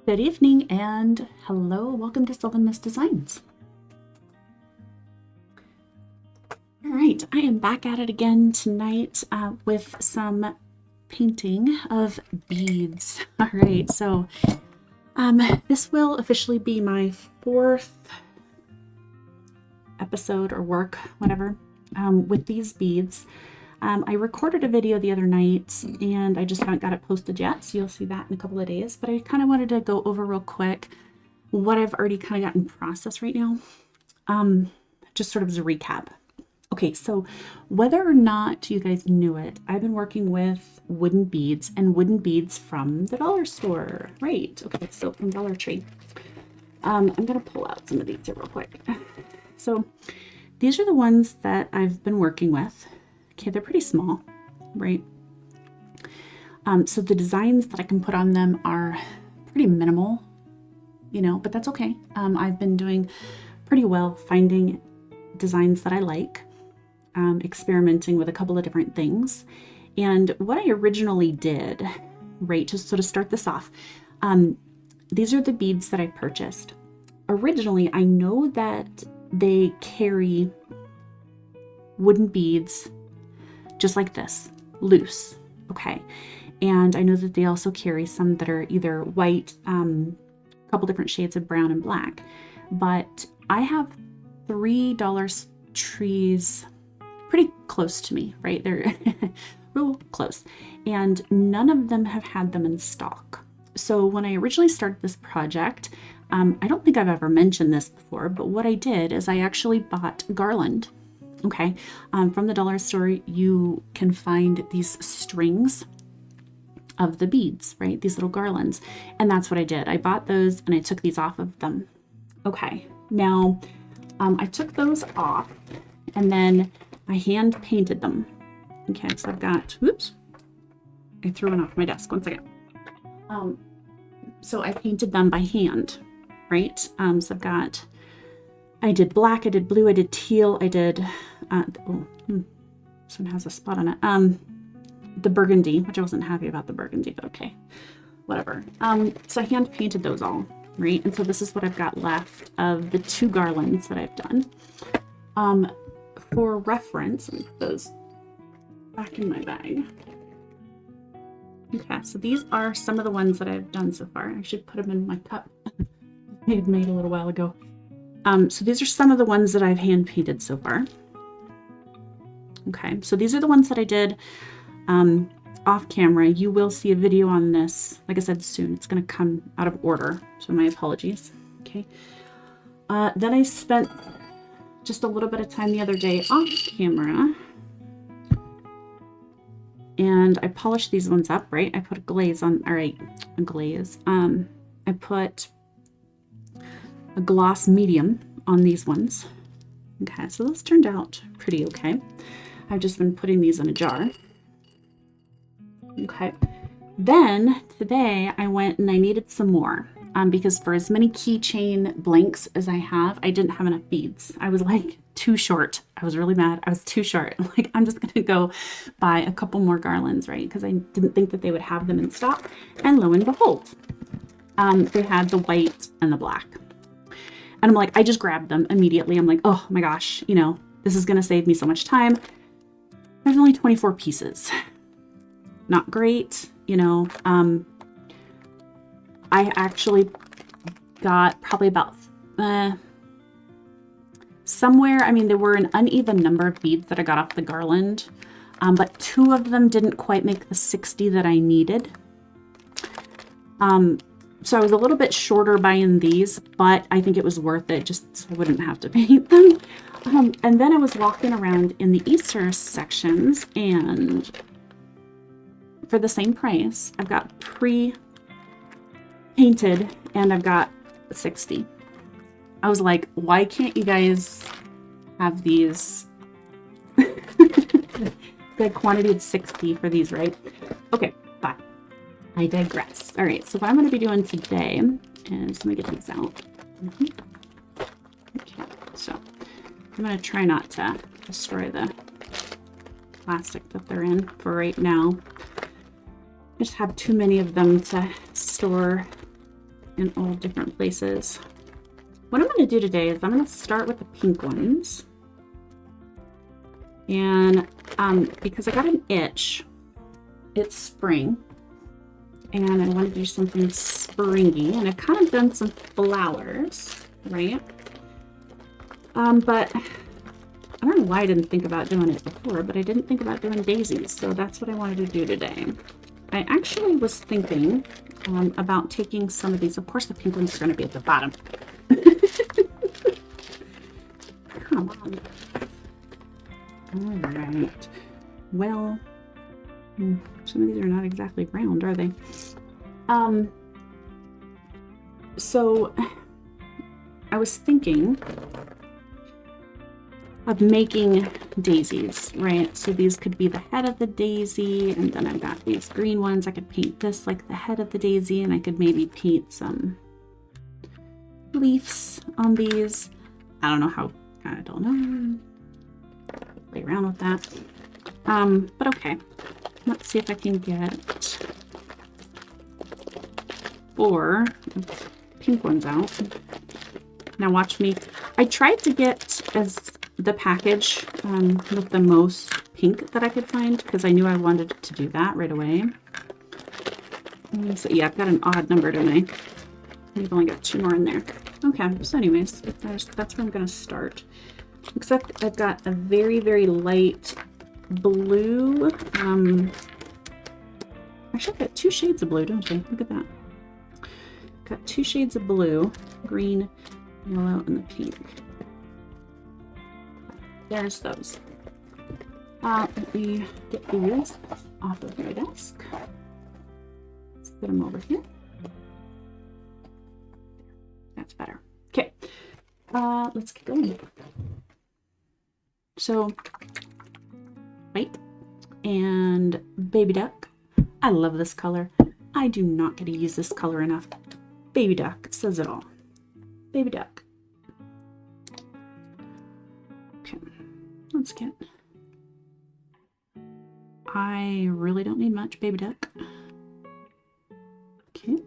Good evening and hello, welcome to Sylvan Mist Designs. All right, I am back at it again tonight with some painting of beads. All right, so this will officially be my fourth episode or work, whatever, with these beads. I recorded a video the other night and I just haven't got it posted yet, so you'll see that in a couple of days, but I kind of wanted to go over real quick what I've already kind of got in process right now, just sort of as a recap. Okay, so whether or not you guys knew it, I've been working with wooden beads and wooden beads from the dollar store. Right, okay, so from Dollar Tree. I'm going to pull out some of these here real quick. So these are the ones that I've been working with. Okay, they're pretty small, right? So the designs that I can put on them are pretty minimal, you know, but that's okay. I've been doing pretty well finding designs that I like, experimenting with a couple of different things. And what I originally did, right, just sort of start this off, these are the beads that I purchased. Originally, I know that they carry wooden beads just like this, loose, okay? And I know that they also carry some that are either white, a couple different shades of brown and black, but I have $3 trees pretty close to me, right? They're real close, and none of them have had them in stock. So when I originally started this project, I don't think I've ever mentioned this before, but what I did is I actually bought garland. Okay, from the dollar store, you can find these strings of the beads, right? These little garlands. And that's what I did. I bought those and I took these off of them. Okay, now I took those off and then I hand painted them. Okay, so I've got, oops, I threw one off my desk, one second. So I painted them by hand, right? So I've got, I did black, I did blue, I did teal, I did, this one has a spot on it, the burgundy, which I wasn't happy about the burgundy, but okay, whatever. So I hand painted those all, right? And so this is what I've got left of the two garlands that I've done. For reference, let me put those back in my bag. Okay, so these are some of the ones that I've done so far. I should put them in my cup I had made a little while ago. So these are some of the ones that I've hand painted so far. Okay, so these are the ones that I did off camera. You will see a video on this, like I said, soon. It's going to come out of order, so my apologies. Okay. Then I spent just a little bit of time the other day off camera, and I polished these ones up, right? I put a glaze on, all right, a glaze. I put a gloss medium on these ones. Okay, so those turned out pretty okay. I've just been putting these in a jar. Okay, then today I went and I needed some more because for as many keychain blanks as I have, I didn't have enough beads. I was like too short. I was really mad. I was too short. I'm like, I'm just gonna go buy a couple more garlands, right? Because I didn't think that they would have them in stock. And lo and behold, they had the white and the black. And I'm like, I just grabbed them immediately. I'm like, oh my gosh, you know, this is going to save me so much time. There's only 24 pieces. Not great, you know. I actually got probably about somewhere, I mean, there were an uneven number of beads that I got off the garland, but 2 of them didn't quite make the 60 that I needed. So I was a little bit shorter buying these, but I think it was worth it just so I wouldn't have to paint them. And then I was walking around in the Easter sections, and for the same price, I've got pre-painted and I've got 60. I was like, why can't you guys have these? The quantity of 60 for these, right? Okay, bye. I digress. All right, so what I'm going to be doing today is, let me get these out. Okay, so I'm going to try not to destroy the plastic that they're in for right now. I just have too many of them to store in all different places. What I'm going to do today is I'm going to start with the pink ones. And because I got an itch, it's spring, and I want to do something springy, and I've kind of done some flowers, right? But I don't know why I didn't think about doing it before, but I didn't think about doing daisies, so that's what I wanted to do today. I actually was thinking about taking some of these. Of course, the pink ones are going to be at the bottom. Come on. All right. Well, some of these are not exactly round, are they? So I was thinking of making daisies, right? So these could be the head of the daisy, and then I've got these green ones. I could paint this like the head of the daisy, and I could maybe paint some leaves on these. I don't know how, I don't know. Play around with that. But okay. Let's see if I can get 4 pink ones out. Now watch me. I tried to get as the package with the most pink that I could find because I knew I wanted to do that right away. So yeah, I've got an odd number, don't I? We've only got 2 more in there. Okay, so anyways, that's where I'm gonna start. Except I've got a very, very light blue. Actually, I've got 2 shades of blue, don't I? Look at that. Got 2 shades of blue, green, yellow, and the pink. There's those. Let me get these off of my desk. Let's put them over here. That's better. Okay. Let's get going. So, white and baby duck. I love this color. I do not get to use this color enough. Baby duck says it all. Baby duck. Okay, let's get. I really don't need much baby duck. Okay.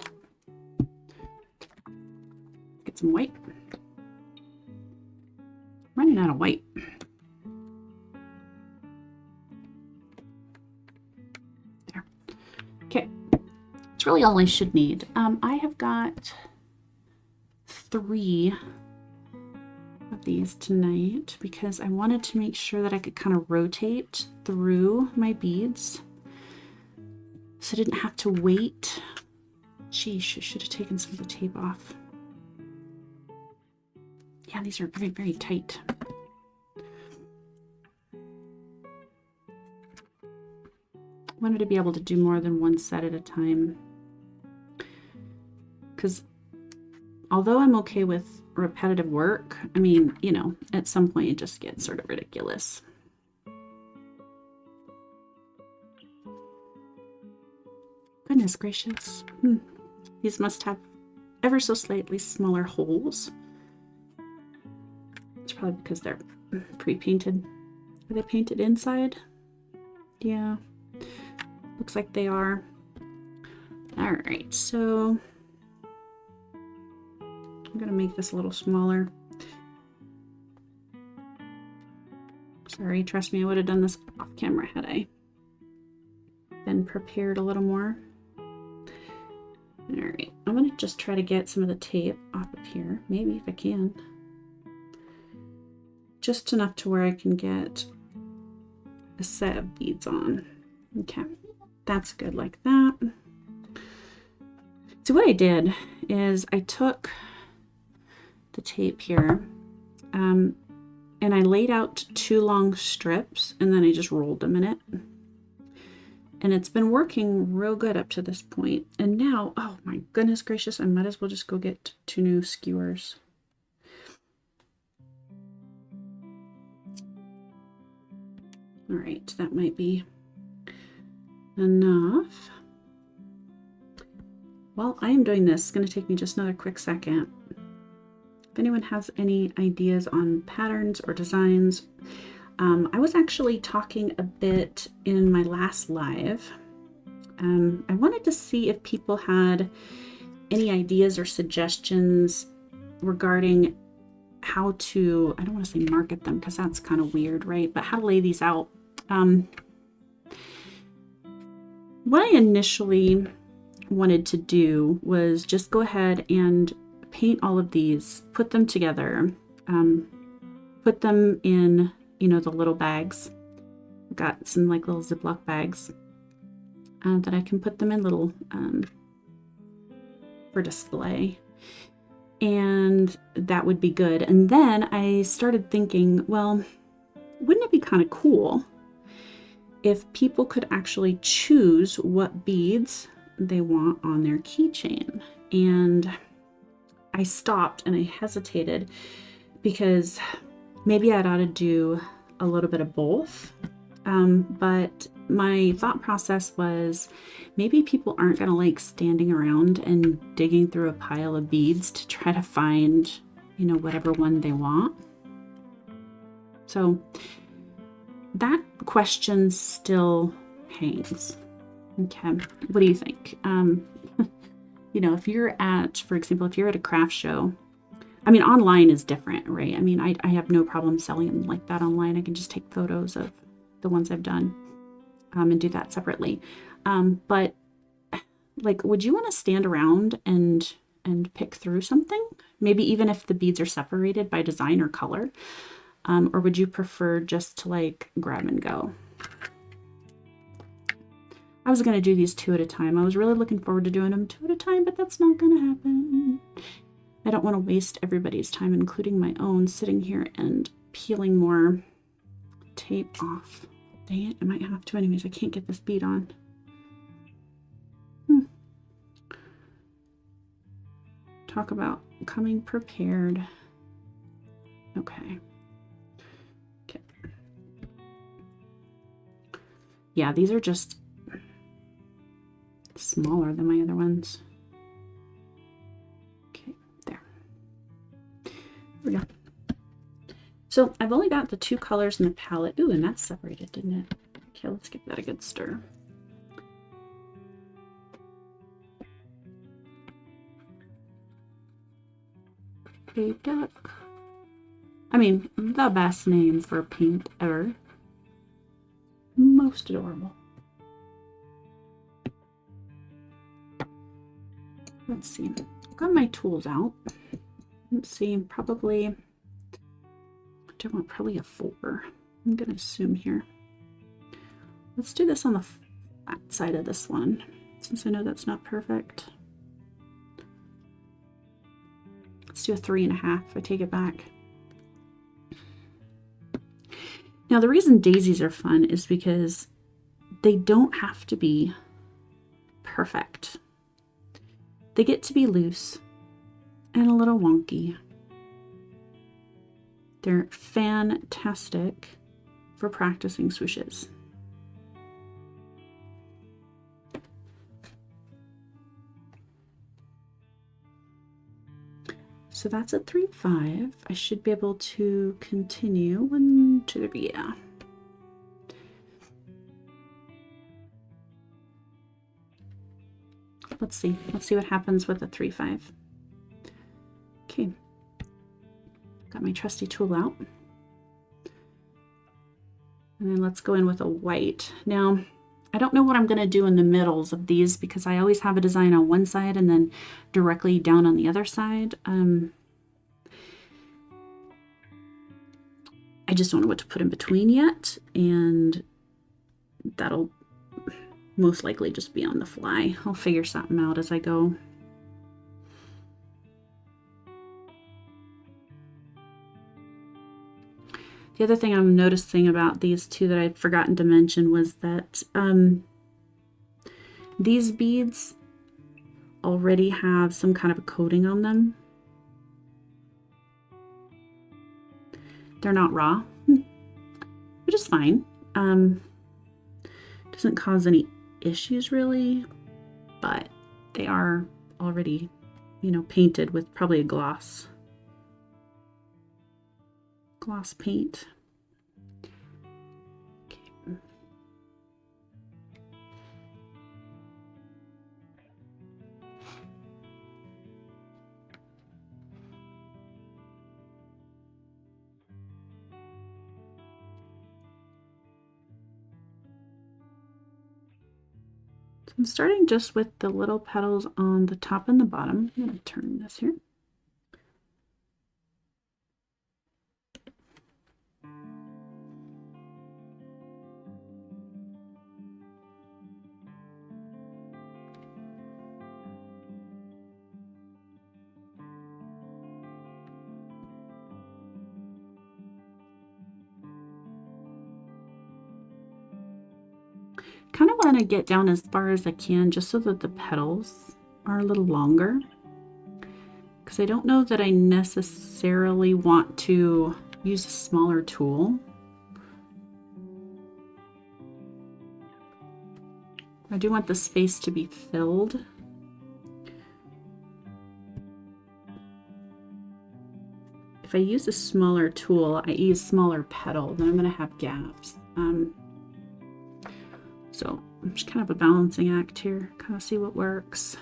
Get some white. Running out of white. There. Okay. It's really all I should need. I have got 3 of these tonight because I wanted to make sure that I could kind of rotate through my beads so I didn't have to wait. Sheesh, I should have taken some of the tape off. Yeah, these are very, very tight. I wanted to be able to do more than one set at a time. Because although I'm okay with repetitive work, I mean, you know, at some point it just gets sort of ridiculous. Goodness gracious. These must have ever so slightly smaller holes. It's probably because they're pre-painted. Are they painted inside? Yeah. Looks like they are. All right, so I'm gonna make this a little smaller. Sorry, trust me, I would have done this off camera had I been prepared a little more. All right, I'm gonna just try to get some of the tape off of here, maybe if I can. Just enough to where I can get a set of beads on. Okay, that's good like that. So what I did is I took the tape here and I laid out 2 long strips and then I just rolled them in it. And it's been working real good up to this point. And now, oh my goodness gracious, I might as well just go get 2 new skewers. All right, that might be enough. While I am doing this, it's going to take me just another quick second. If anyone has any ideas on patterns or designs, I was actually talking a bit in my last live. I wanted to see if people had any ideas or suggestions regarding how to, I don't want to say market them because that's kind of weird, right? But how to lay these out. What I initially wanted to do was just go ahead and paint all of these, put them together, put them in, you know, the little bags. I've got some like little Ziploc bags that I can put them in little for display. And that would be good. And then I started thinking, well, wouldn't it be kind of cool if people could actually choose what beads they want on their keychain? And I stopped and I hesitated because maybe I'd ought to do a little bit of both. But my thought process was maybe people aren't going to like standing around and digging through a pile of beads to try to find, you know, whatever one they want. So that question still hangs. Okay, what do you think? You know, if you're at, for example, if you're at a craft show, I mean, online is different, right? I mean, I have no problem selling them like that online. I can just take photos of the ones I've done and do that separately. But like, would you want to stand around and pick through something? Maybe even if the beads are separated by design or color? Or would you prefer just to like grab and go? I was going to do these 2 at a time. I was really looking forward to doing them 2 at a time, but that's not going to happen. I don't want to waste everybody's time, including my own, sitting here and peeling more tape off. Dang it, I might have to anyways. I can't get this bead on. Talk about coming prepared. Okay. Yeah, these are just smaller than my other ones. Okay, there. There we go. So I've only got the 2 colors in the palette. Ooh, and that's separated, didn't it? Okay, let's give that a good stir. Hey, duck. I mean, the best name for a paint ever. Most adorable. Let's see. I've got my tools out. Let's see, probably, I want probably a 4. I'm going to assume here. Let's do this on the flat side of this one, since I know that's not perfect. Let's do a 3.5. I take it back. Now, the reason daisies are fun is because they don't have to be perfect. They get to be loose and a little wonky. They're fantastic for practicing swooshes. So that's a 3-5. I should be able to continue 1, 2, 3, yeah. Let's see what happens with a 3-5. Okay, got my trusty tool out. And then let's go in with a white. Now, I don't know what I'm going to do in the middles of these because I always have a design on one side and then directly down on the other side. I just don't know what to put in between yet, and that'll most likely just be on the fly. I'll figure something out as I go. The other thing I'm noticing about these 2 that I'd forgotten to mention was that these beads already have some kind of a coating on them. They're not raw, which is fine. Doesn't cause any issues really, but they are already, you know, painted with probably a gloss paint. Okay. I'm starting just with the little petals on the top and the bottom. I'm going to turn this here. Kind of want to get down as far as I can just so that the petals are a little longer, because I don't know that I necessarily want to use a smaller tool. I do want the space to be filled. If I use a smaller tool, i.e. a smaller petal, then I'm going to have gaps. So it's kind of a balancing act here, kind of see what works.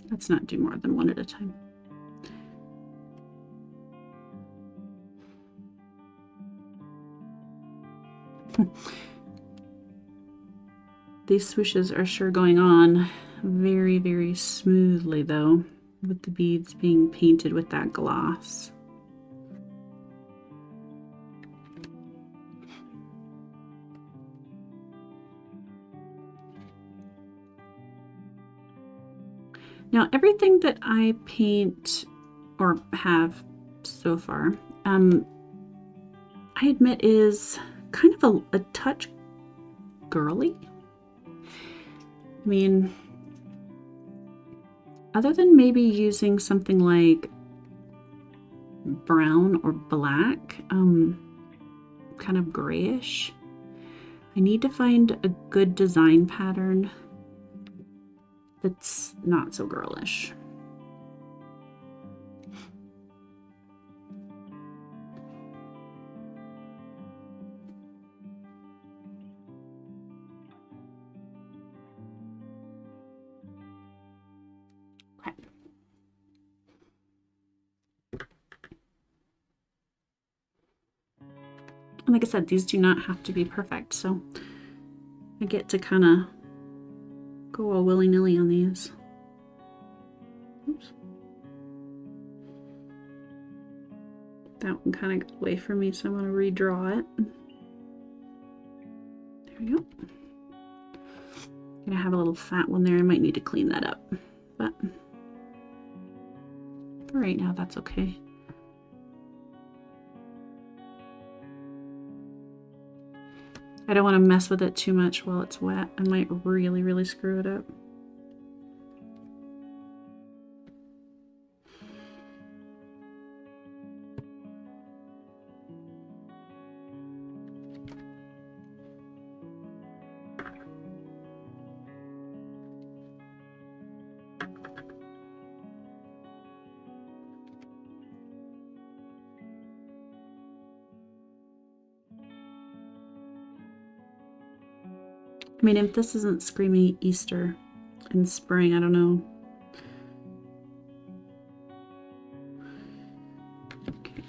Let's not do more than one at a time. These swooshes are sure going on very, very smoothly though, with the beads being painted with that gloss. Now everything that I paint or have so far, I admit is kind of a touch girly. I mean, other than maybe using something like brown or black, kind of grayish, I need to find a good design pattern that's not so girlish. And like I said, these do not have to be perfect, so I get to kind of go all willy-nilly on these. Oops. That one kind of got away from me, so I'm going to redraw it. There we go. I'm going to have a little fat one there. I might need to clean that up, but for right now, that's okay. I don't want to mess with it too much while it's wet. I might really, really screw it up. I mean, if this isn't screaming Easter and spring, I don't know. Okay.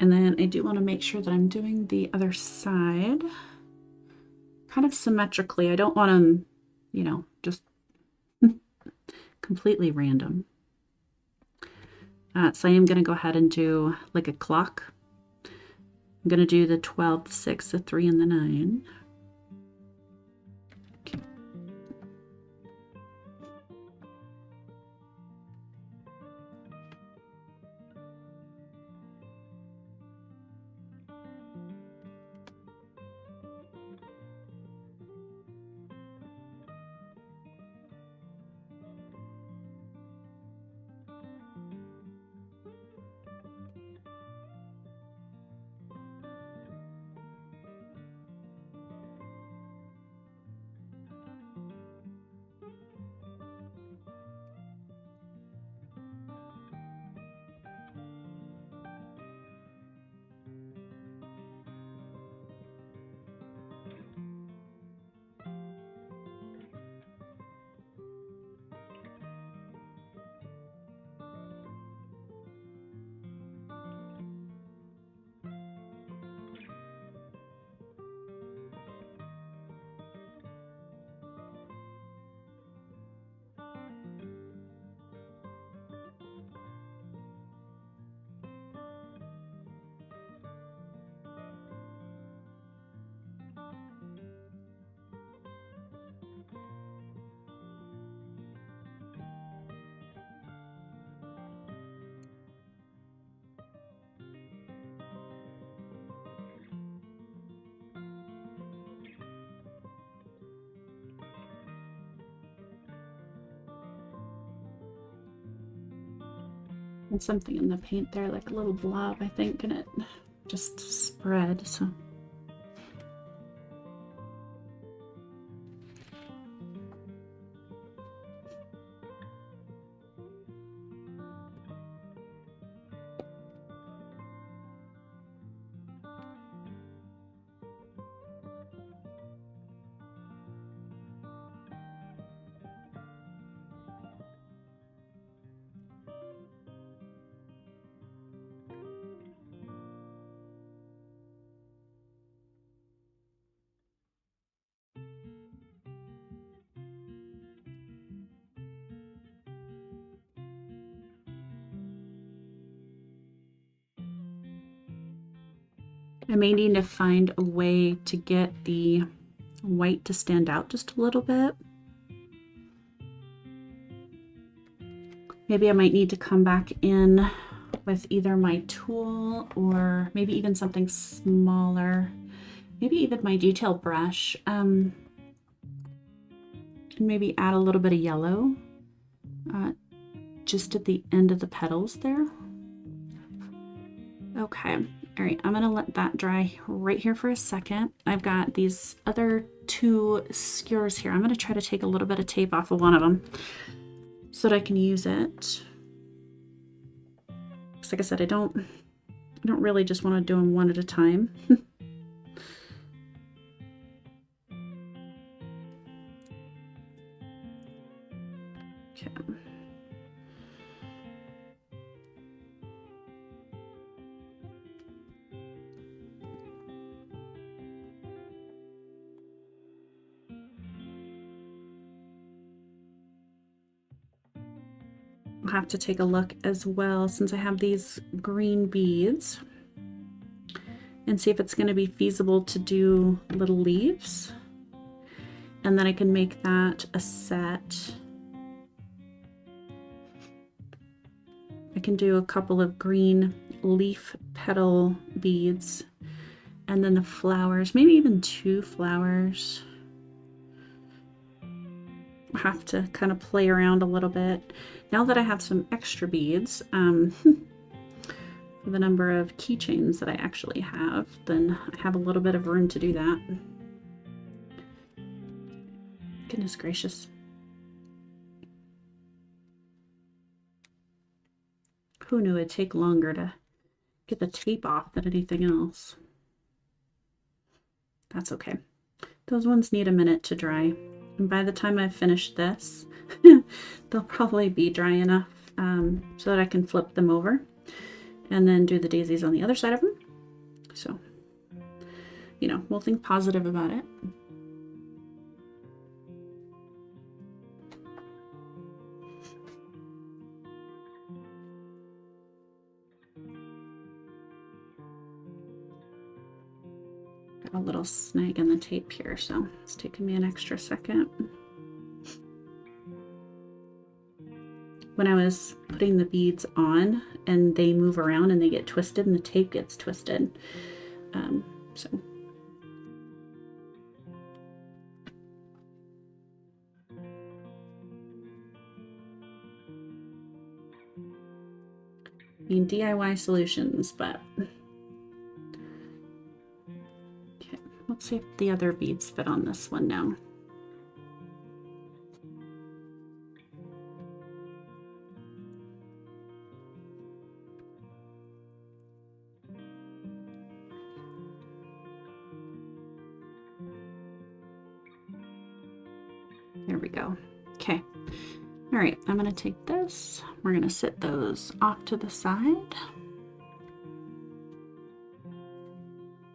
And then I do want to make sure that I'm doing the other side kind of symmetrically. I don't want them, you know, just completely random. So I am going to go ahead and do like a clock. I'm going to do the 12, the 6, the 3, and the 9. Okay. And something in the paint there, like a little blob, I think, and it just spread, so. I may need to find a way to get the white to stand out just a little bit. Maybe I might need to come back in with either my tool or maybe even something smaller. Maybe even my detail brush. And maybe add a little bit of yellow just at the end of the petals there. Okay. All right, I'm gonna let that dry right here for a second. I've got these other two skewers here. I'm gonna try to take a little bit of tape off of one of them so that I can use it. Because like I said, I don't really just want to do them one at a time. Okay. I'll have to take a look as well, since I have these green beads, and see if it's going to be feasible to do little leaves, and then I can make that a set. I can do a couple of green leaf petal beads, and then the flowers, maybe even 2 flowers. I'll have to kind of play around a little bit. Now that I have some extra beads, for the number of keychains that I actually have, then I have a little bit of room to do that. Goodness gracious. Who knew it'd take longer to get the tape off than anything else? That's okay. Those ones need a minute to dry. And by the time I've finished this, they'll probably be dry enough so that I can flip them over and then do the daisies on the other side of them. So, you know, we'll think positive about it. Got a little snag in the tape here, so it's taking me an extra second. When I was putting the beads on and they move around and they get twisted and the tape gets twisted. So I mean, DIY solutions, but okay, let's see if the other beads fit on this one now. There we go. Okay. All right, I'm going to take this. We're going to set those off to the side.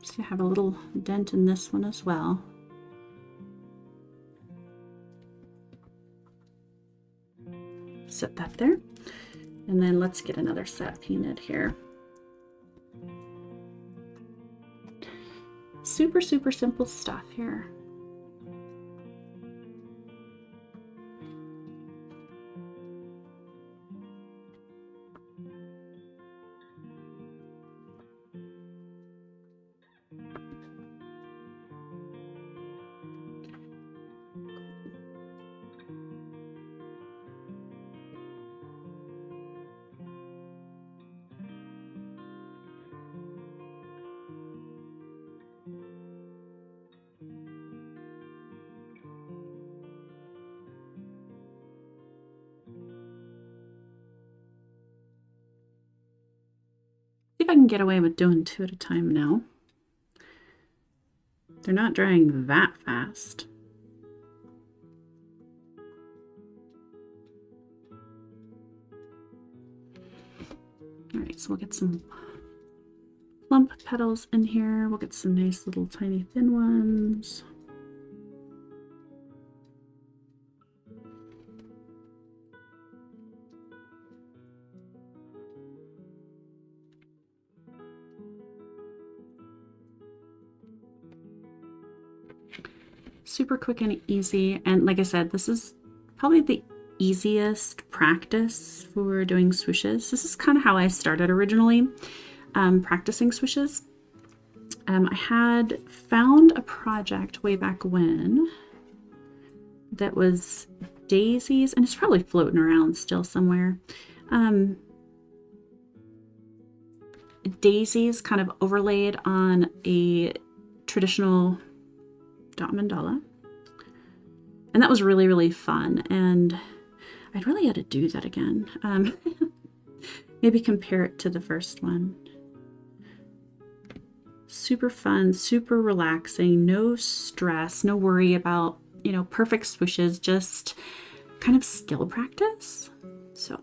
So I have a little dent in this one as well. Set that there. And then let's get another set painted here. Super, super simple stuff here. See if I can get away with doing 2 at a time now. They're not drying that fast. All right, so we'll get some plump petals in here. We'll get some nice little tiny thin ones. Super quick and easy, and like I said, this is probably the easiest practice for doing swooshes. This is kind of how I started originally, practicing swooshes. I had found a project way back when that was daisies, and it's probably floating around still somewhere. Daisies kind of overlaid on a traditional dot mandala, and that was really, really fun, and I'd really had to do that again. Maybe compare it to the first one. Super fun, super relaxing, no stress, no worry about, you know, perfect swooshes, just kind of skill practice. So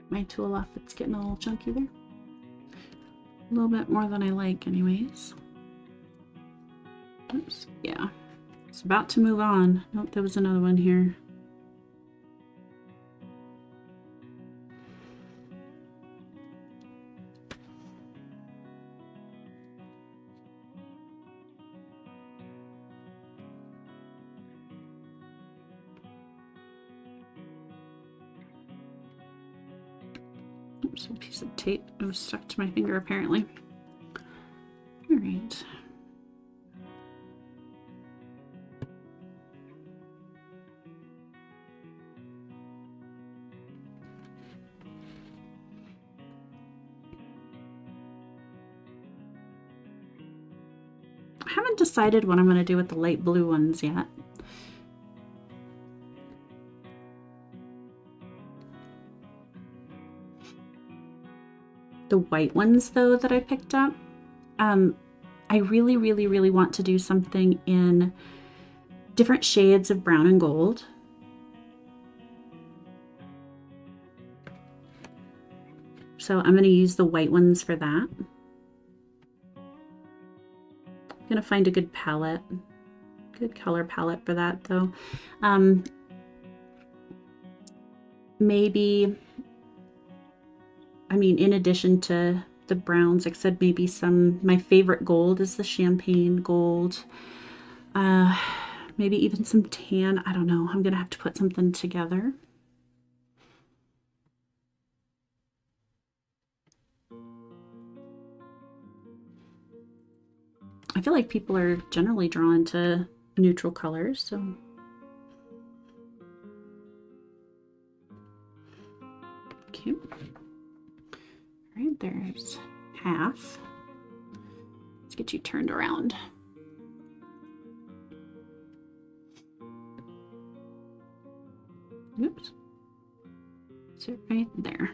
my tool off, it's getting a little chunky there. A little bit more than I like anyways. Oops, yeah. It's about to move on. Nope, there was another one here. Oops, a piece of tape. It was stuck to my finger apparently. All right. I haven't decided what I'm going to do with the light blue ones yet. The white ones though that I picked up, I really, really, really want to do something in different shades of brown and gold. So I'm going to use the white ones for that. I'm going to find a good palette, good color palette for that though. Maybe, I mean, in addition to the browns, like I said, maybe my favorite gold is the champagne gold. Maybe even some tan. I don't know. I'm going to have to put something together. I feel like people are generally drawn to neutral colors, so. Okay. All right, there's half. Let's get you turned around. Oops. So right there.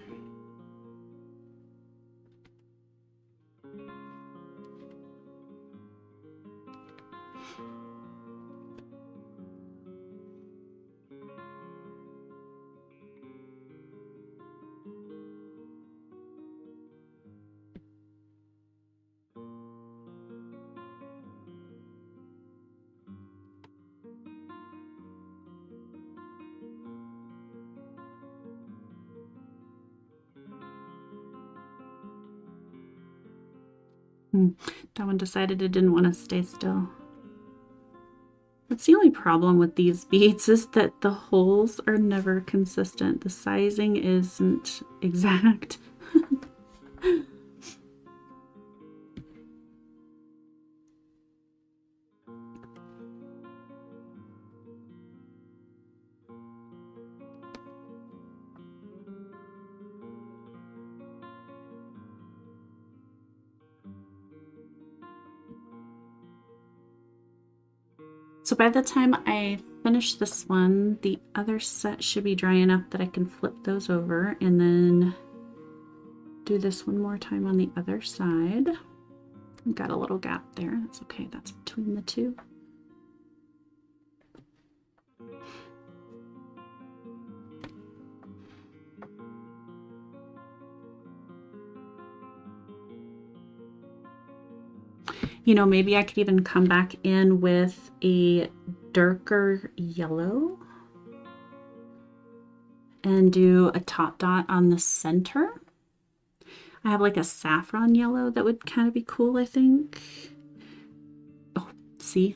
That one decided it didn't want to stay still. That's the only problem with these beads, is that the holes are never consistent. The sizing isn't exact. So by the time I finish this one, the other set should be dry enough that I can flip those over and then do this one more time on the other side. I've got a little gap there. That's okay. That's between the two. You know, maybe I could even come back in with a darker yellow and do a top dot on the center. I have like a saffron yellow that would kind of be cool, I think. Oh, see?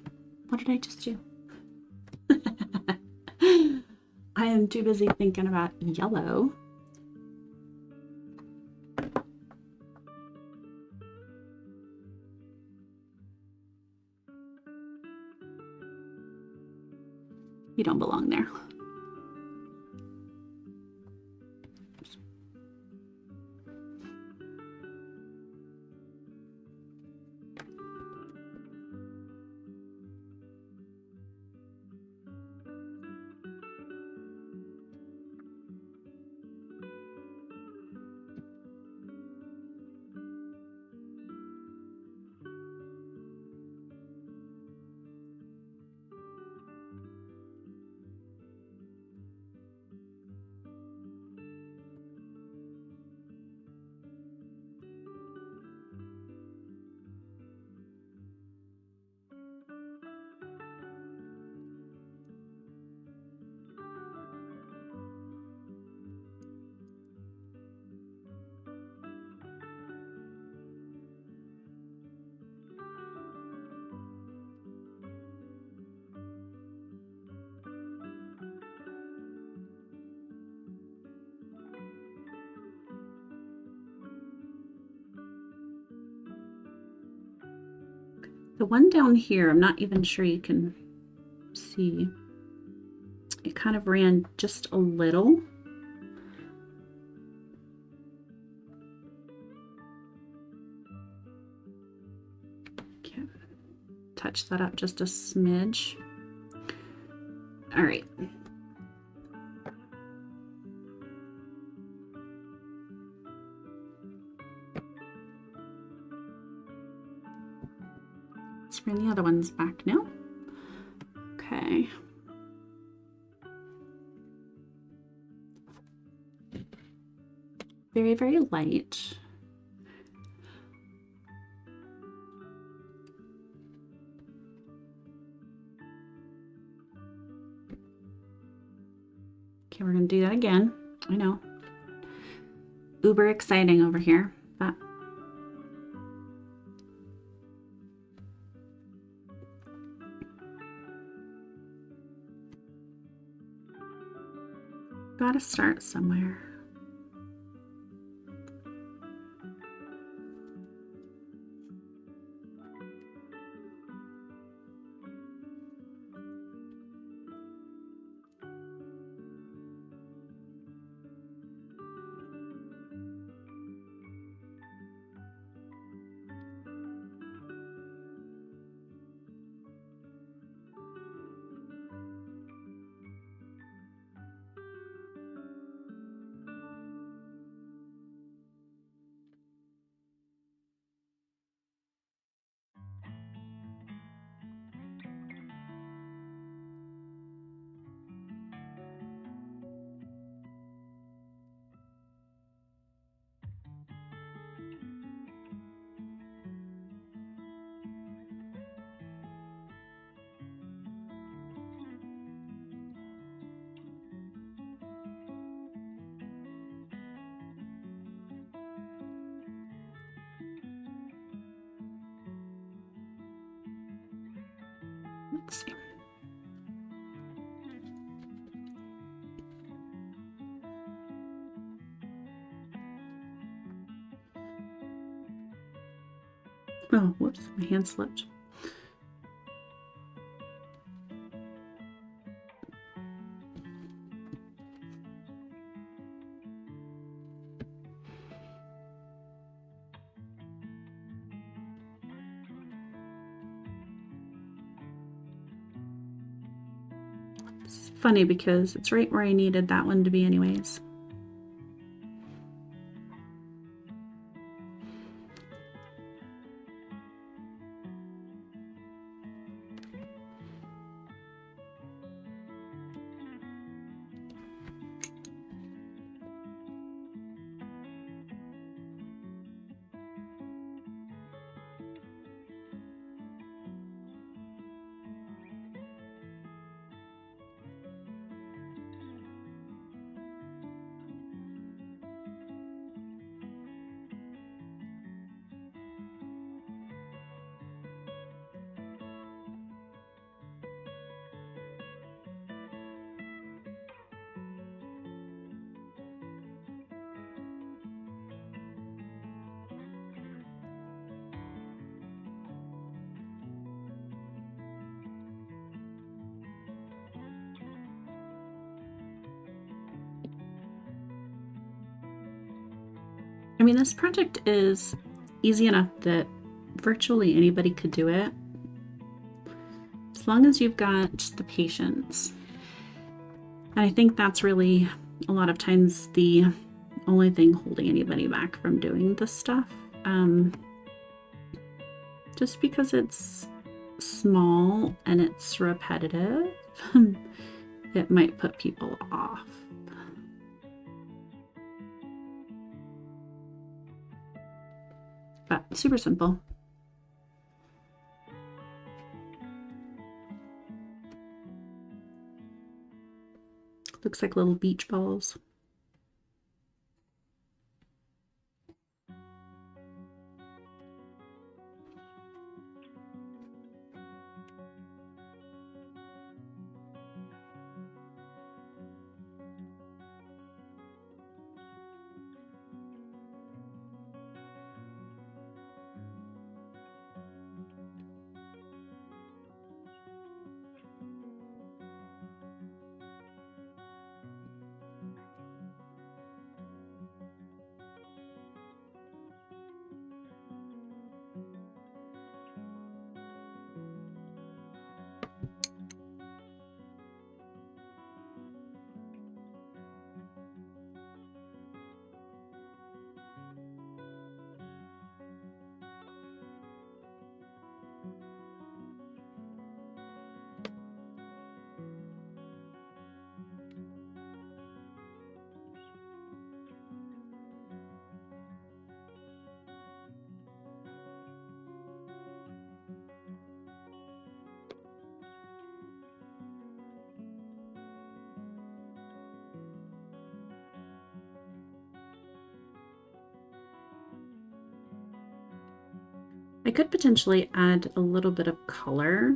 What did I just do? I am too busy thinking about yellow. You don't belong there. The one down here, I'm not even sure you can see. It kind of ran just a little. Okay. Touch that up just a smidge. All right. Let's bring the other ones back now. Okay. Very, very light. Okay, we're gonna do that again. I know. Uber exciting over here, but gotta start somewhere. Let's see. Oh, whoops, my hand slipped. It's funny because it's right where I needed that one to be anyways. I mean, this project is easy enough that virtually anybody could do it, as long as you've got the patience. And I think that's really a lot of times the only thing holding anybody back from doing this stuff. Just because it's small and it's repetitive, it might put people off. But super simple. Looks like little beach balls. I could potentially add a little bit of color,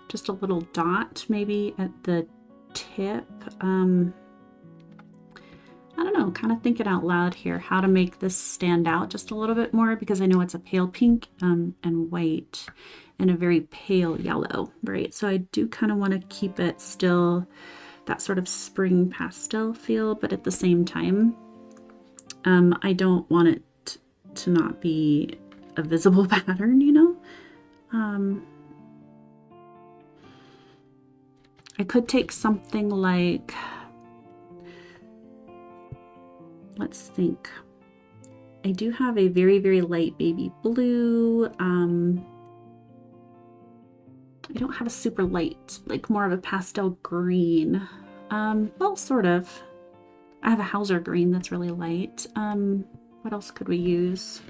just a little dot maybe at the tip. I don't know, kind of thinking out loud here how to make this stand out just a little bit more, because I know it's a pale pink and white and a very pale yellow, right? So I do kind of want to keep it still that sort of spring pastel feel, but at the same time, I don't want it to not be a visible pattern, you know? I could take something like, let's think. I do have a very, very light baby blue. I don't have a super light, like more of a pastel green. Well, sort of. I have a Hauser green that's really light. What else could we use?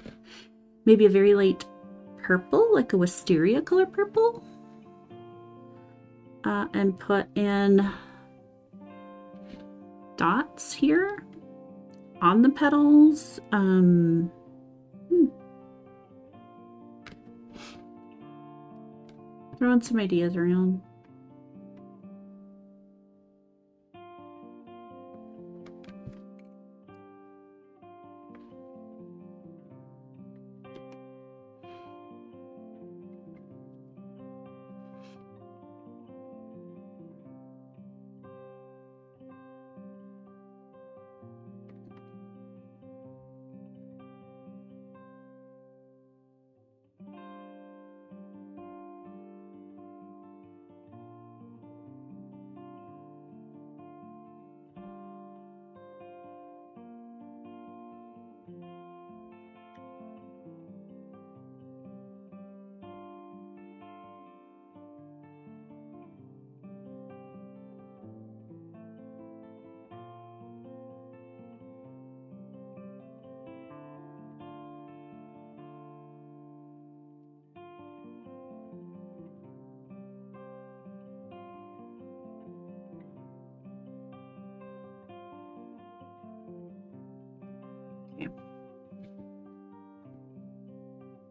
Maybe a very light purple, like a wisteria color purple. And put in dots here on the petals. Throwing some ideas around.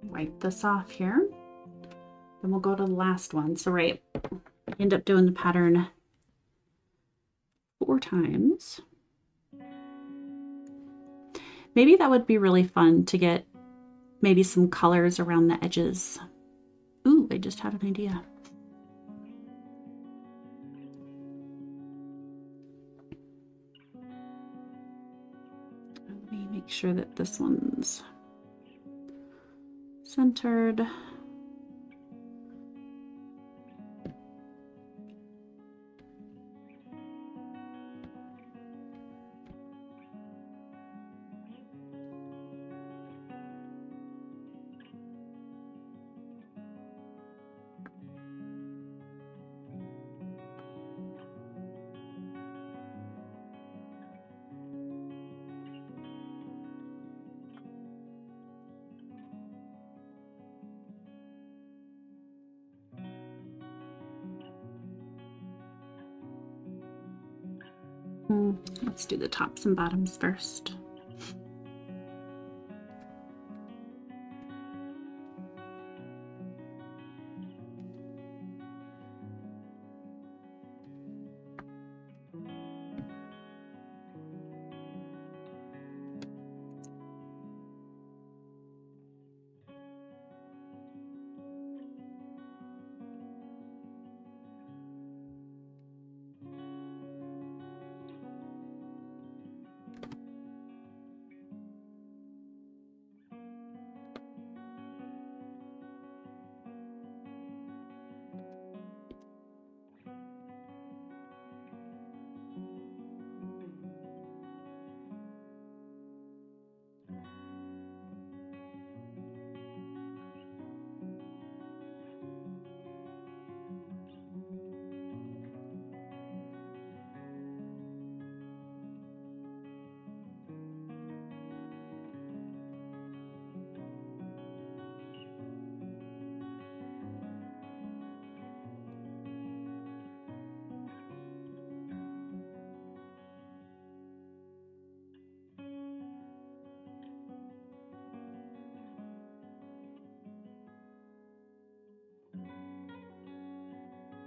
Wipe this off here. Then we'll go to the last one. So I end up doing the pattern 4 times. Maybe that would be really fun to get maybe some colors around the edges. Ooh, I just had an idea. Let me make sure that this one's centered. Let's do the tops and bottoms first.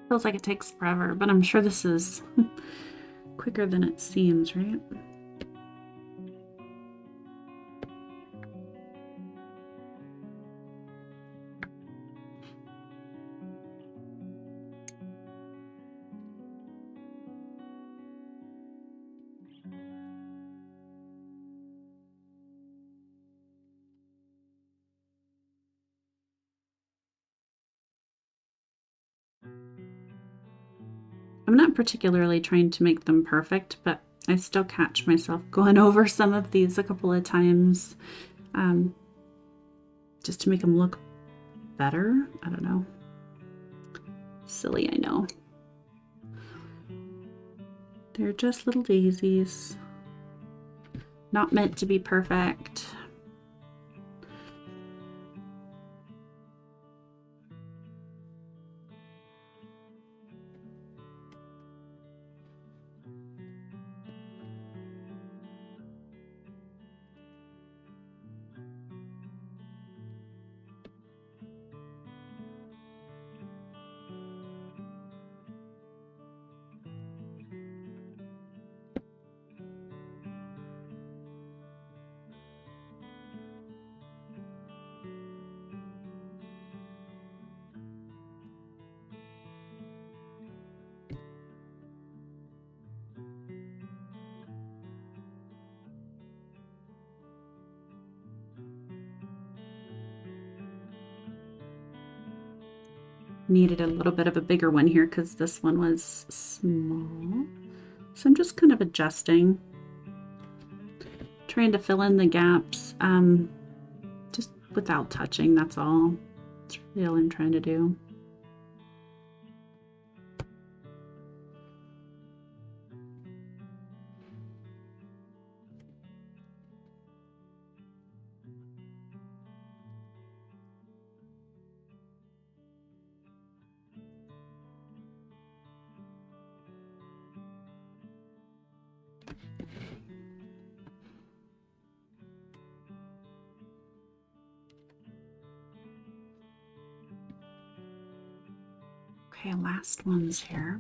Feels like it takes forever, but I'm sure this is quicker than it seems, right? I'm not particularly trying to make them perfect, but I still catch myself going over some of these a couple of times just to make them look better. I don't know. Silly, I know. They're just little daisies. Not meant to be perfect. Needed a little bit of a bigger one here because this one was small. So I'm just kind of adjusting, trying to fill in the gaps, just without touching, that's all. That's really all I'm trying to do. Okay, last one's here.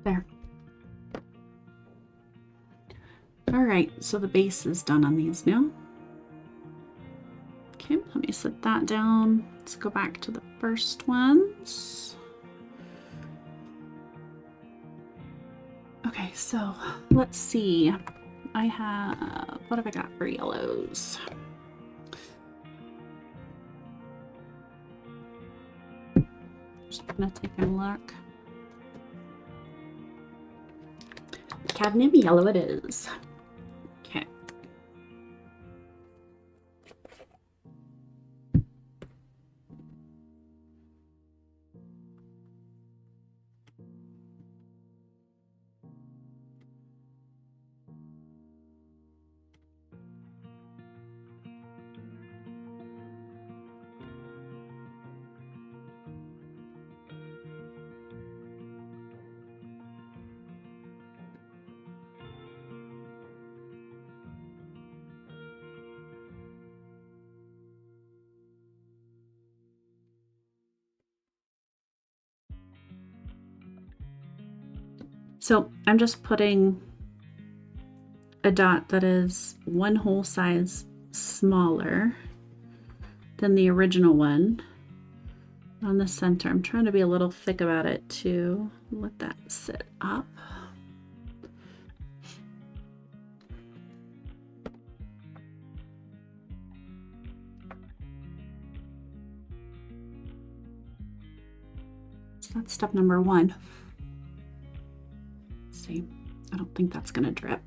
There. All right, so the base is done on these now. Okay, let me set that down. Let's go back to the first ones. Okay, so let's see. I have, what have I got for yellows? Just gonna take a look. Cadmium yellow it is. Okay. So I'm just putting a dot that is one whole size smaller than the original one on the center. I'm trying to be a little thick about it to let that sit up. So that's step number one. Let's see, I don't think that's gonna drip.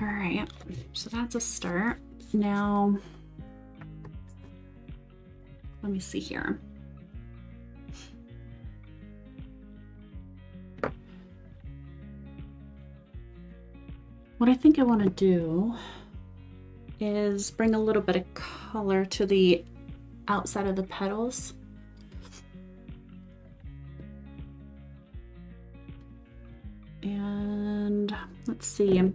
All right, so that's a start. Now, let me see here. What I think I want to do is bring a little bit of color to the outside of the petals. And let's see. I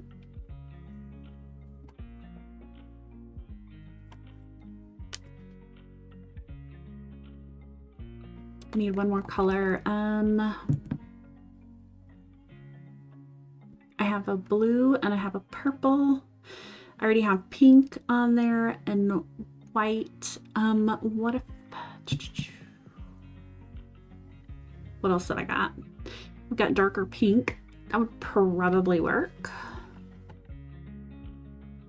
need one more color. I have a blue and I have a purple. I already have pink on there and white. What else did I got? I've got darker pink. That would probably work.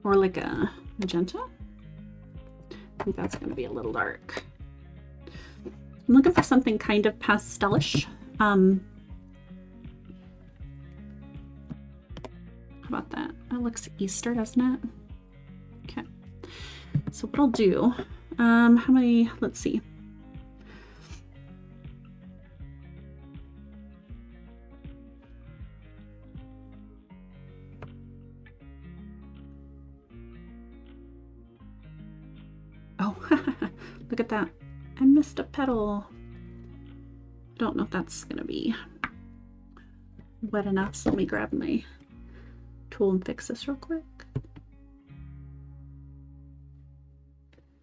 Or like a magenta. I think that's going to be a little dark. I'm looking for something kind of pastelish. How about that? That looks Easter, doesn't it? Okay. So what I'll do, how many, let's see. Oh, look at that. I missed a petal. I don't know if that's gonna be wet enough, so let me grab my tool and fix this real quick.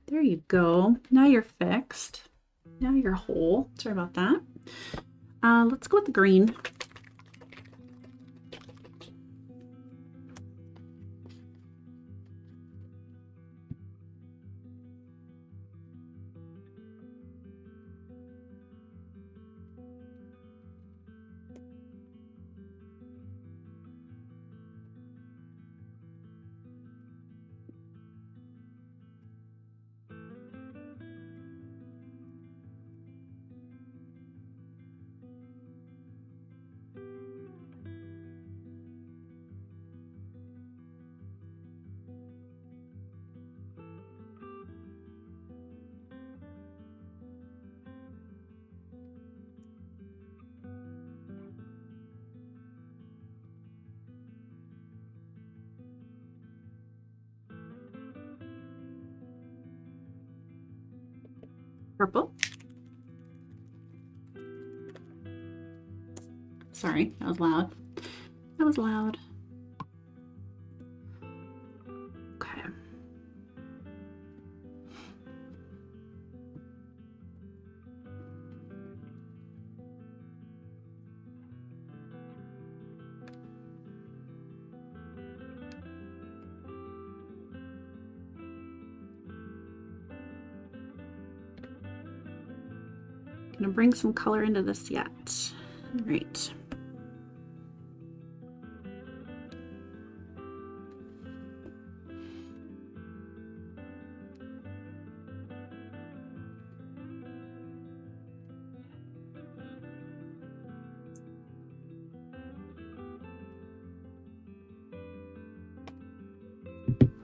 There you go. Now you're fixed. Now you're whole. Sorry about that. Let's go with the green. Purple. Sorry, that was loud. That was loud. Okay. Gonna bring some color into this yet. All right.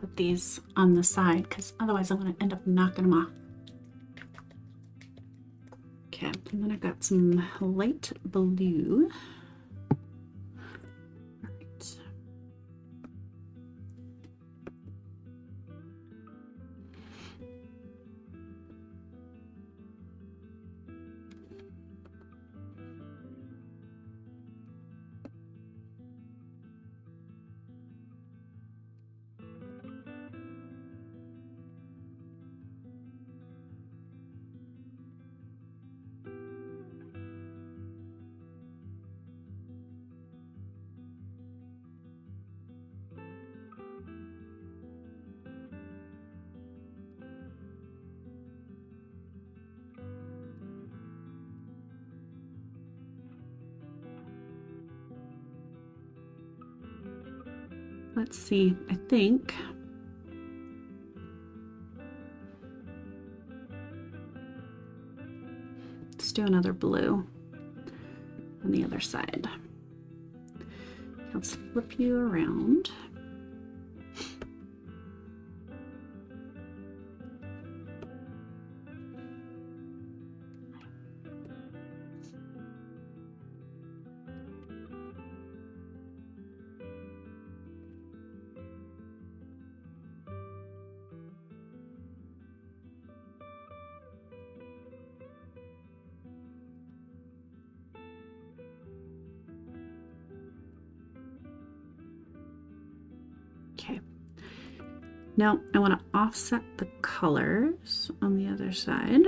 Put these on the side because otherwise I'm going to end up knocking them off. Okay, and then I've got some light blue. All right. Let's see, I think let's do another blue on the other side. Let's flip you around. Okay. Now I want to offset the colors on the other side.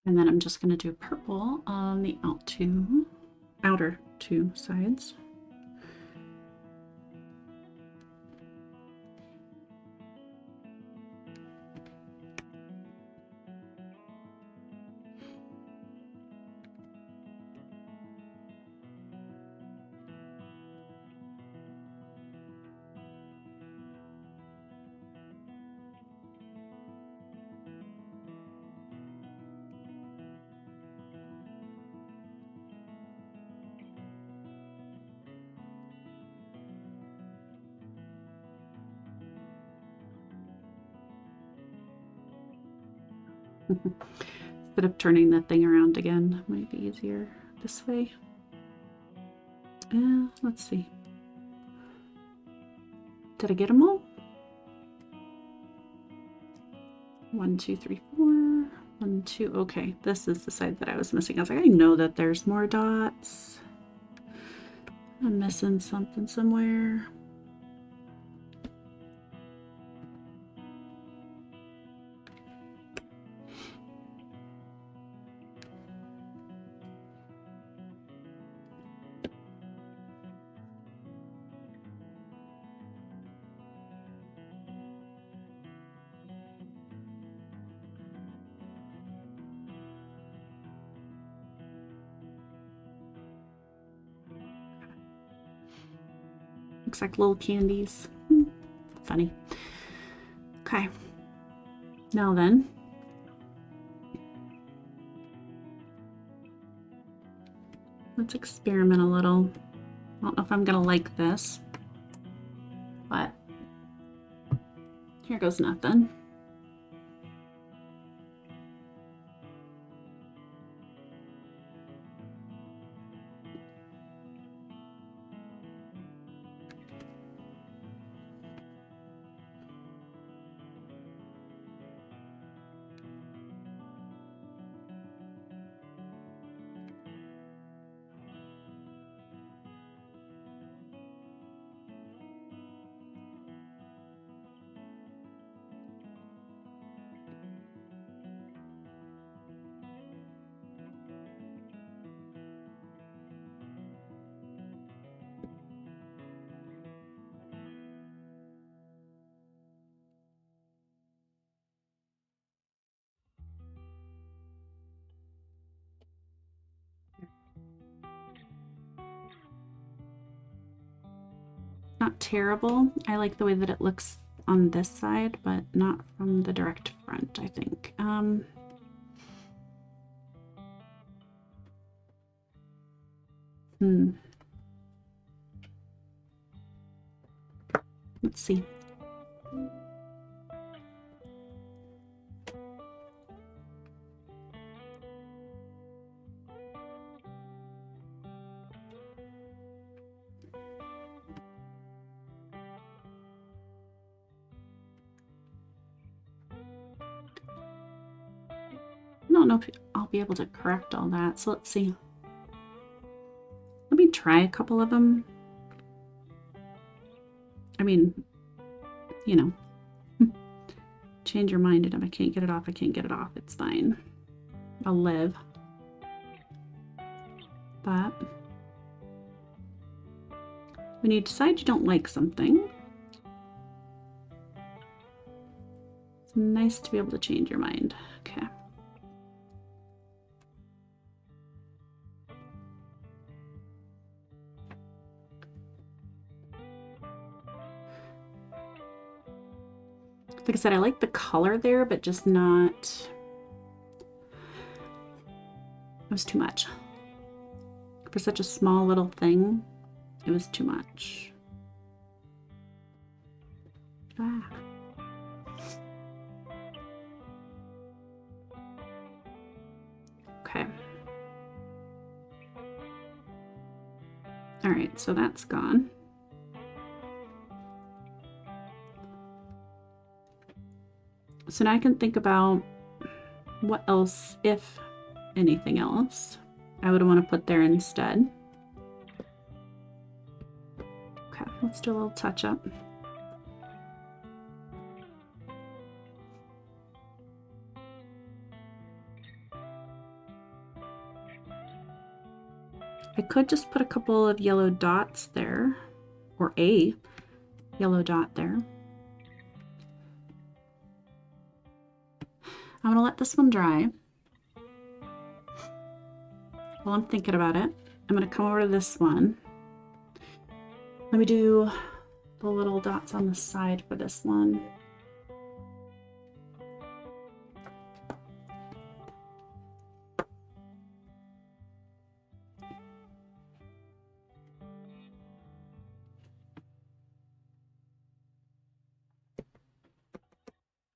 And then I'm just going to do purple on the outer two sides. Instead of turning the thing around again, might be easier this way. Let's see. Did I get them all? 1, 2, 3, 4. 1, 2. Okay, this is the side that I was missing. I was like, I know that there's more dots. I'm missing something somewhere. Looks like little candies. Funny. Okay. Now then, let's experiment a little. I don't know if I'm gonna like this, but here goes nothing. Not terrible. I like the way that it looks on this side, but not from the direct front, I think. Let's see. I don't know if I'll be able to correct all that, so let's see. Let me try a couple of them. I mean, you know, change your mind, and if I can't get it off, I can't get it off. It's fine. I'll live. But when you decide you don't like something, it's nice to be able to change your mind. Okay. Like I said, I like the color there, but just not, it was too much. For such a small little thing, it was too much. Ah. Okay. All right, so that's gone. So now I can think about what else, if anything else, I would want to put there instead. Okay, let's do a little touch up. I could just put a couple of yellow dots there, or a yellow dot there. I'm going to let this one dry. While I'm thinking about it, I'm going to come over to this one. Let me do the little dots on the side for this one.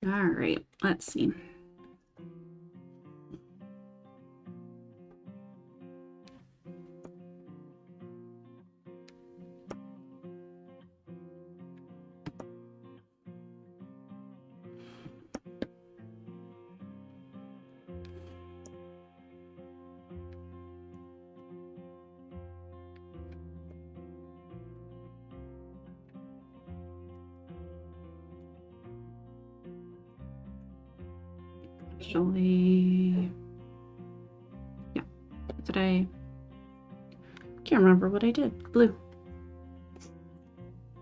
All right, let's see. Actually, yeah, did I can't remember what I did. Blue.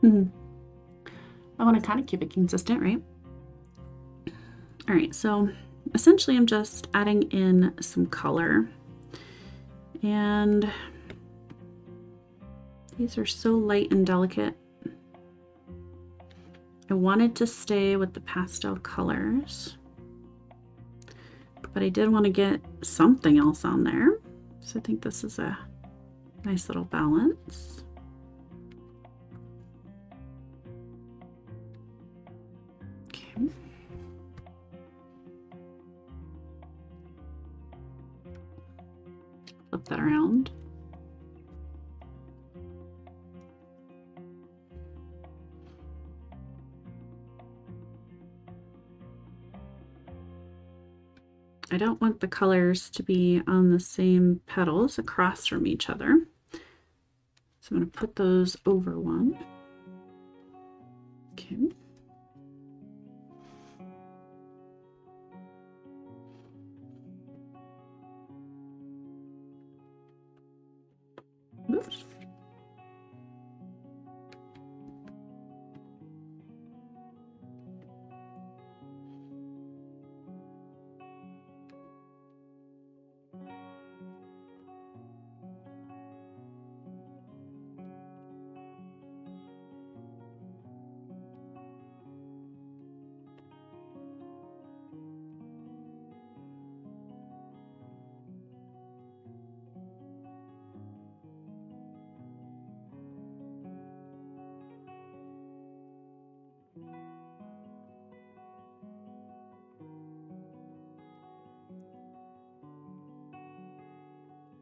I want to kind of keep it consistent, right? All right, so essentially I'm just adding in some color, and these are so light and delicate. I wanted to stay with the pastel colors, but I did want to get something else on there. So I think this is a nice little balance. Okay. Flip that around. I don't want the colors to be on the same petals across from each other. So I'm going to put those over one. Okay. Oops.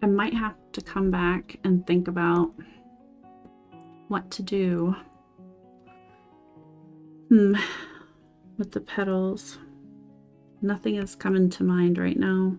I might have to come back and think about what to do with the petals. Nothing is coming to mind right now.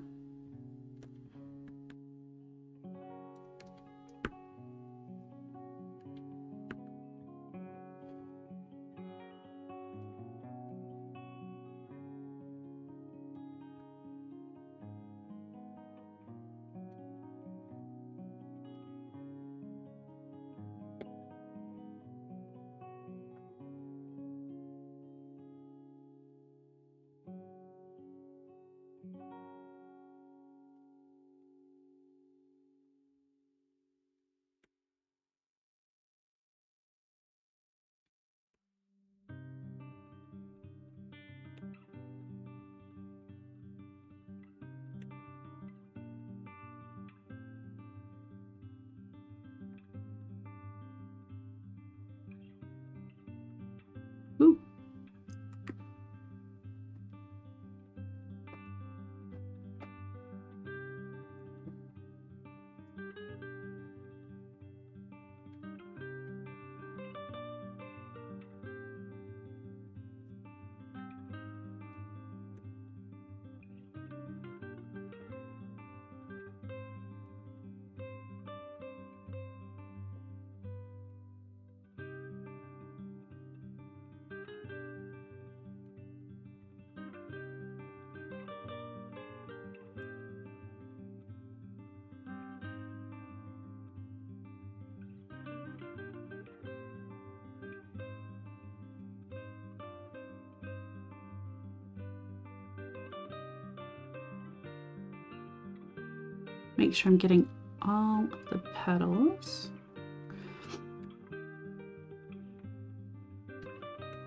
Make sure I'm getting all of the petals.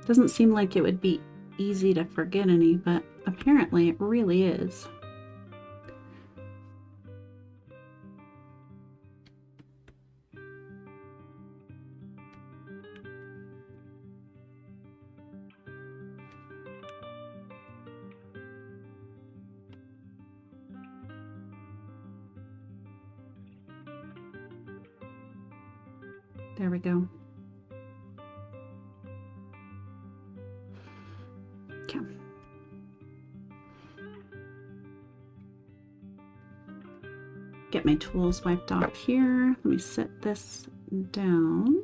Doesn't seem like it would be easy to forget any, but apparently it really is. There we go. Okay. Get my tools wiped off here. Let me set this down.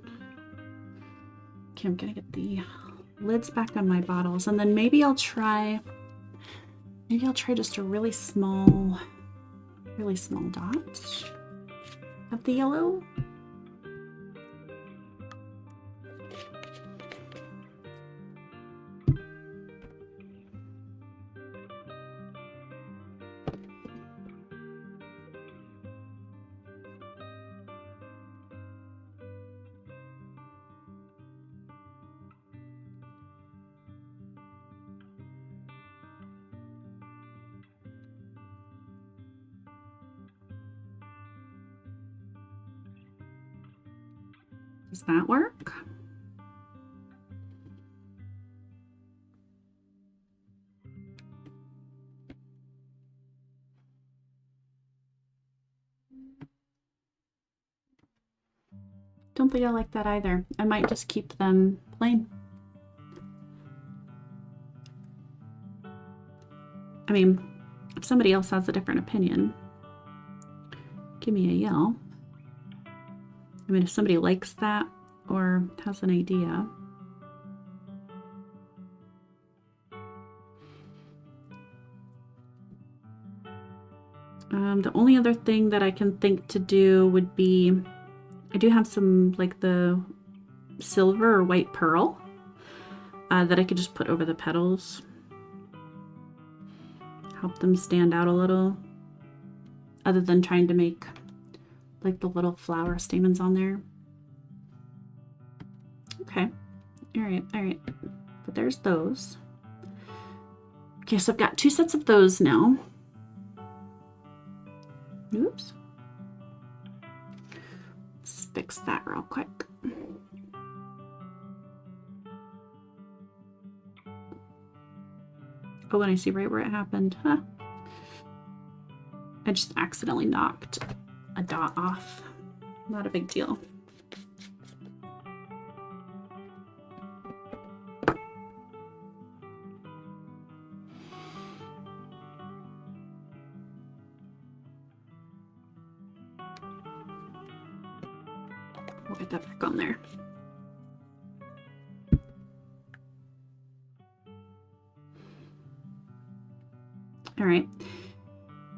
Okay, I'm gonna get the lids back on my bottles, and then maybe I'll try just a really small dot of the yellow. Does that work? Don't think I like that either. I might just keep them plain. I mean, if somebody else has a different opinion, give me a yell. I mean, if somebody likes that or has an idea. The only other thing that I can think to do would be, I do have some like the silver or white pearl that I could just put over the petals. Help them stand out a little, other than trying to make like the little flower stamens on there. Okay, all right, but there's those. Okay, so I've got 2 sets of those now. Oops. Let's fix that real quick. Oh, and I see right where it happened. Huh. I just accidentally knocked a dot off. Not a big deal. We'll get that back on there. All right.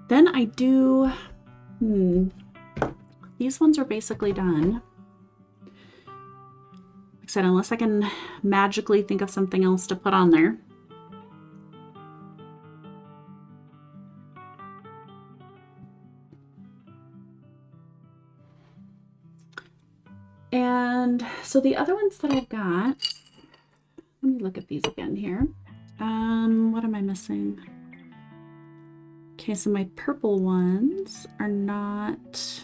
Then I do, these ones are basically done. Like I said, unless I can magically think of something else to put on there. And so the other ones that I've got, let me look at these again here. What am I missing? Okay, so my purple ones are not...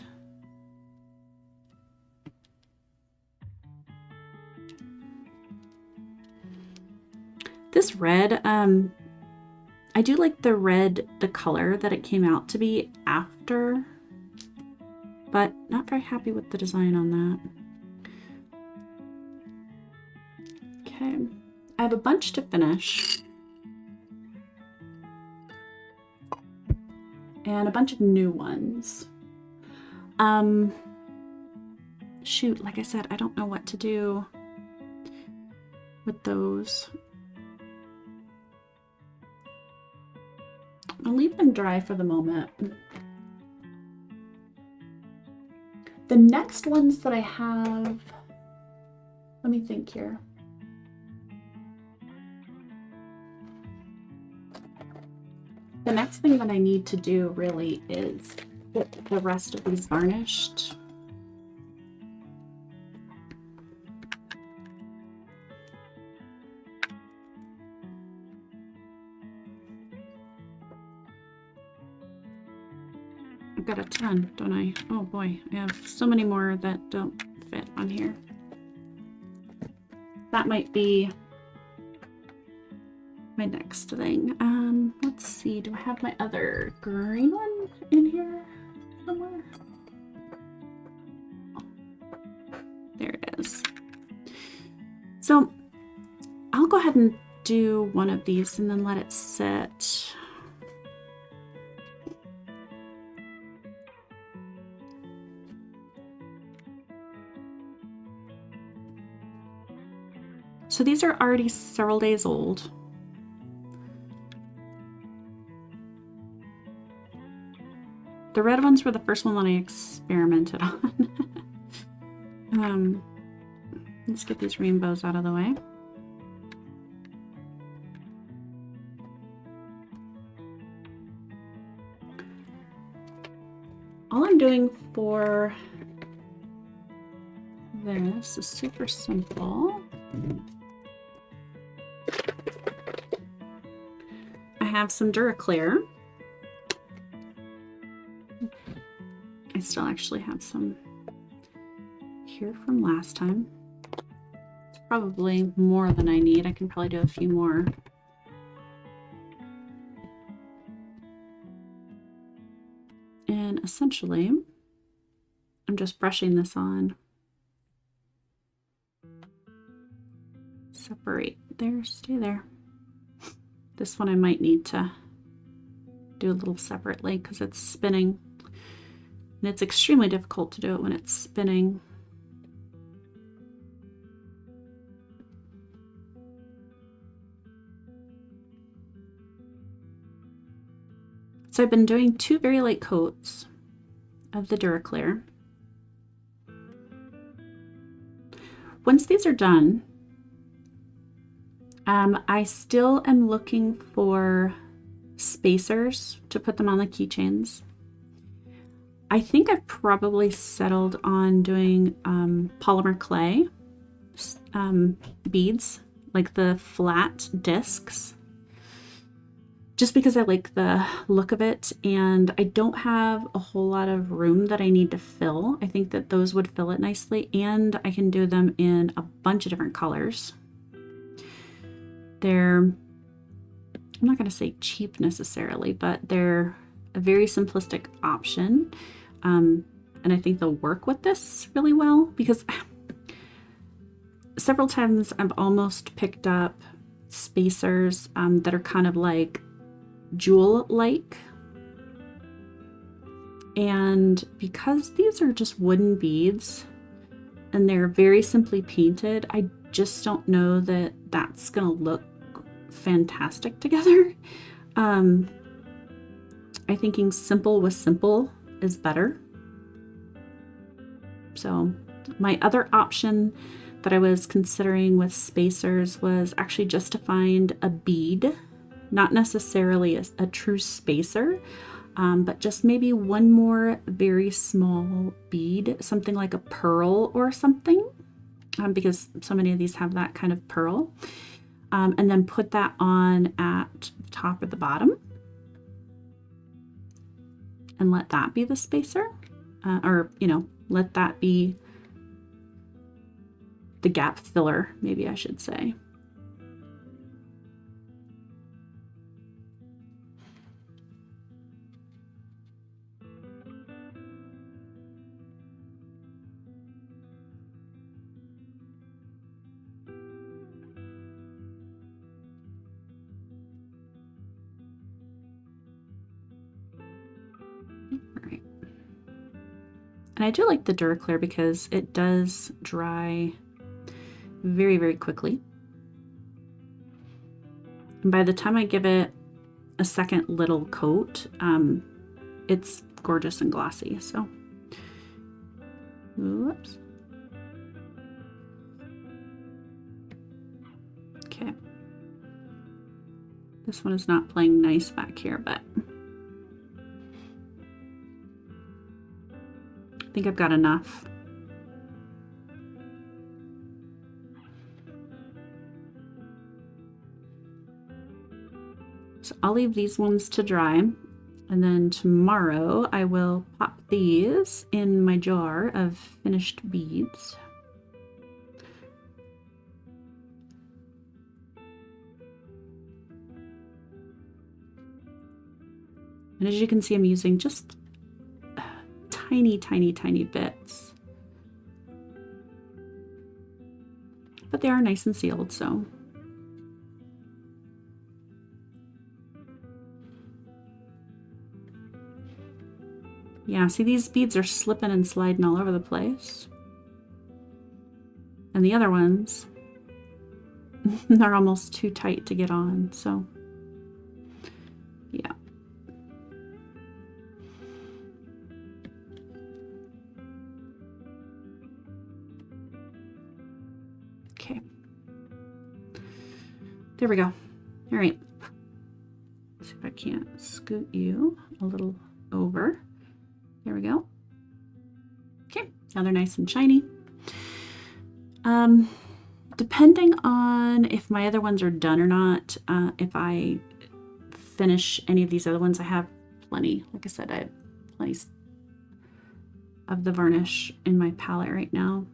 This red, I do like the red, the color that it came out to be after, but not very happy with the design on that. Okay, I have a bunch to finish. And a bunch of new ones. Shoot, like I said, I don't know what to do with those. I'll leave them dry for the moment. The next ones that I have, let me think here. The next thing that I need to do really is get the rest of these varnished. I've got a ton, don't I? Oh boy, I have so many more that don't fit on here. That might be my next thing. Let's see, do I have my other green one in here somewhere? There it is. So I'll go ahead and do one of these and then let it sit. So these are already several days old. The red ones were the first one that I experimented on. Let's get these rainbows out of the way. All I'm doing for this is super simple. I have some Duraclear. I still actually have some here from last time. It's probably more than I need. I can probably do a few more. And essentially, I'm just brushing this on. Separate there, stay there. This one I might need to do a little separately because it's spinning. And it's extremely difficult to do it when it's spinning. So I've been doing 2 very light coats of the Duraclear. Once these are done, I still am looking for spacers to put them on the keychains. I think I've probably settled on doing polymer clay beads, like the flat discs, just because I like the look of it, and I don't have a whole lot of room that I need to fill. I think that those would fill it nicely, and I can do them in a bunch of different colors. They're, I'm not going to say cheap necessarily, but they're a very simplistic option. And I think they'll work with this really well, because several times I've almost picked up spacers that are kind of like jewel-like. And because these are just wooden beads and they're very simply painted, I just don't know that that's going to look fantastic together. I'm thinking simple with simple is better. So my other option that I was considering with spacers was actually just to find a bead, not necessarily a true spacer, but just maybe one more very small bead, something like a pearl or something, because so many of these have that kind of pearl, and then put that on at the top or the bottom and let that be the spacer, or, you know, let that be the gap filler, maybe I should say. And I do like the Duraclear because it does dry very, very quickly. And by the time I give it a second little coat, it's gorgeous and glossy. So, whoops. Okay. This one is not playing nice back here, but think I've got enough. So I'll leave these ones to dry, and then tomorrow I will pop these in my jar of finished beads. And as you can see, I'm using just tiny, tiny, tiny bits. But they are nice and sealed, so. Yeah, see, these beads are slipping and sliding all over the place. And the other ones, they're almost too tight to get on, so yeah. Okay. There we go. All right. Let's see if I can't scoot you a little over. There we go. Okay, now they're nice and shiny. Depending on if my other ones are done or not, if I finish any of these other ones, I have plenty. Like I said, I have plenty of the varnish in my palette right now.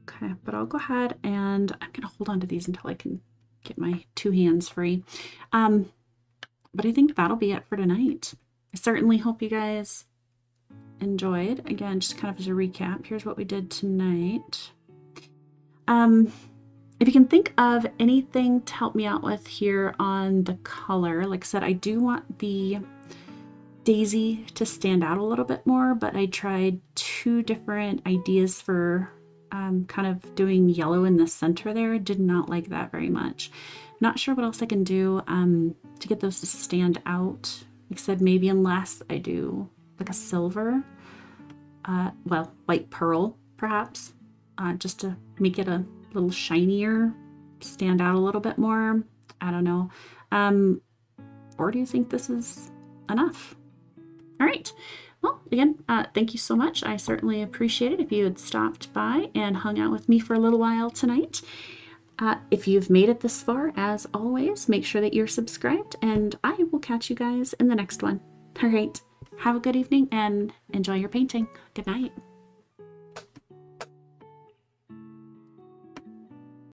Okay, but I'll go ahead and I'm going to hold on to these until I can get my two hands free. But I think that'll be it for tonight. I certainly hope you guys enjoyed. Again, just kind of as a recap, here's what we did tonight. If you can think of anything to help me out with here on the color, like I said, I do want the daisy to stand out a little bit more, but I tried two different ideas for kind of doing yellow in the center there. Did not like that very much. Not sure what else I can do to get those to stand out. Like I said, maybe unless I do like a silver, well, white pearl perhaps, just to make it a little shinier, stand out a little bit more. I don't know. Or do you think this is enough? All right. Well, again, thank you so much. I certainly appreciate it if you had stopped by and hung out with me for a little while tonight. If you've made it this far, as always, make sure that you're subscribed, and I will catch you guys in the next one. All right. Have a good evening and enjoy your painting. Good night.